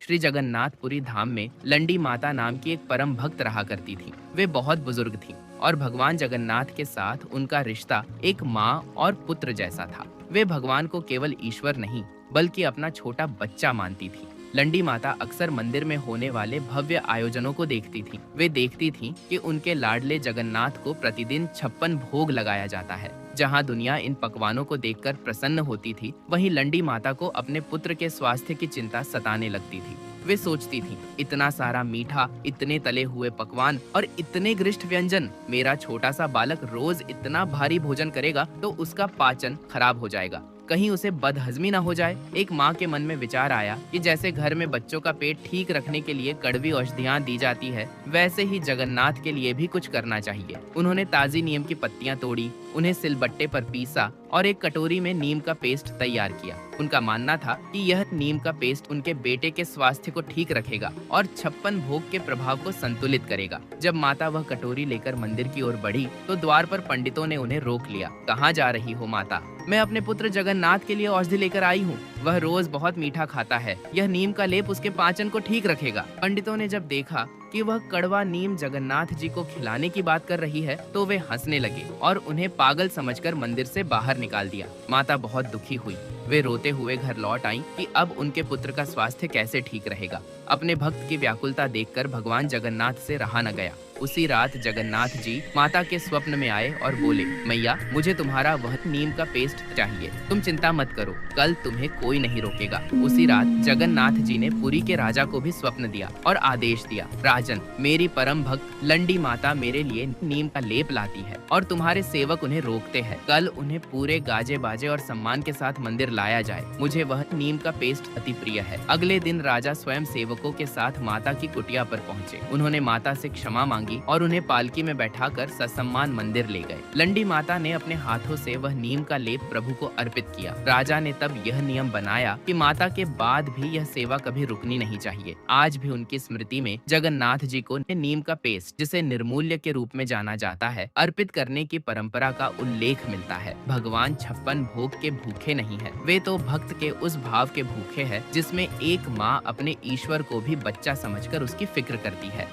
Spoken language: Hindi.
श्री जगन्नाथपुरी धाम में लंडी माता नाम की एक परम भक्त रहा करती थी। वे बहुत बुजुर्ग थी और भगवान जगन्नाथ के साथ उनका रिश्ता एक माँ और पुत्र जैसा था। वे भगवान को केवल ईश्वर नहीं बल्कि अपना छोटा बच्चा मानती थी। लंडी माता अक्सर मंदिर में होने वाले भव्य आयोजनों को देखती थी। वे देखती थी कि उनके लाडले जगन्नाथ को प्रतिदिन 56 भोग लगाया जाता है। जहां दुनिया इन पकवानों को देखकर प्रसन्न होती थी, वहीं लंडी माता को अपने पुत्र के स्वास्थ्य की चिंता सताने लगती थी। वे सोचती थी, इतना सारा मीठा, इतने तले हुए पकवान और इतने गरिष्ठ व्यंजन, मेरा छोटा सा बालक रोज इतना भारी भोजन करेगा तो उसका पाचन खराब हो जाएगा, कहीं उसे बदहजमी ना हो जाए। एक माँ के मन में विचार आया कि जैसे घर में बच्चों का पेट ठीक रखने के लिए कड़वी औषधियाँ दी जाती है, वैसे ही जगन्नाथ के लिए भी कुछ करना चाहिए। उन्होंने ताजी नीम की पत्तियां तोड़ी, उन्हें सिलबट्टे पर पीसा और एक कटोरी में नीम का पेस्ट तैयार किया। उनका मानना था कि यह नीम का पेस्ट उनके बेटे के स्वास्थ्य को ठीक रखेगा और 56 भोग के प्रभाव को संतुलित करेगा। जब माता वह कटोरी लेकर मंदिर की ओर बढ़ी तो द्वार पर पंडितों ने उन्हें रोक लिया। कहाँ जा रही हो माता? मैं अपने पुत्र जगन्नाथ के लिए औषधि लेकर आई हूँ। वह रोज बहुत मीठा खाता है, यह नीम का लेप उसके पाचन को ठीक रखेगा। पंडितों ने जब देखा कि वह कड़वा नीम जगन्नाथ जी को खिलाने की बात कर रही है तो वे हंसने लगे और उन्हें पागल समझकर मंदिर से बाहर निकाल दिया। माता बहुत दुखी हुई। वे रोते हुए घर लौट आईं कि अब उनके पुत्र का स्वास्थ्य कैसे ठीक रहेगा। अपने भक्त की व्याकुलता देखकर भगवान जगन्नाथ से रहा न गया। उसी रात जगन्नाथ जी माता के स्वप्न में आए और बोले, मैया, मुझे तुम्हारा वह नीम का पेस्ट चाहिए। तुम चिंता मत करो, कल तुम्हें कोई नहीं रोकेगा। उसी रात जगन्नाथ जी ने पुरी के राजा को भी स्वप्न दिया और आदेश दिया, राजन, मेरी परम भक्त लंडी माता मेरे लिए नीम का लेप लाती है और तुम्हारे सेवक उन्हें रोकते हैं। कल उन्हें पूरे गाजे बाजे और सम्मान के साथ मंदिर लाया जाए। मुझे वह नीम का पेस्ट अति प्रिय है। अगले दिन राजा स्वयं सेवकों के साथ माता की कुटिया पर पहुंचे। उन्होंने माता से क्षमा मांगी और उन्हें पालकी में बैठाकर ससम्मान मंदिर ले गए। लंडी माता ने अपने हाथों से वह नीम का लेप प्रभु को अर्पित किया। राजा ने तब यह नियम बनाया कि माता के बाद भी यह सेवा कभी रुकनी नहीं चाहिए। आज भी उनकी स्मृति में जगन्नाथ जी को नीम का पेस्ट, जिसे निर्मूल्य के रूप में जाना जाता है, अर्पित करने की परंपरा का उल्लेख मिलता है। भगवान 56 भोग के भूखे नहीं है, वे तो भक्त के उस भाव के भूखे हैं जिसमें एक माँ अपने ईश्वर को भी बच्चा समझकर उसकी फिक्र करती है।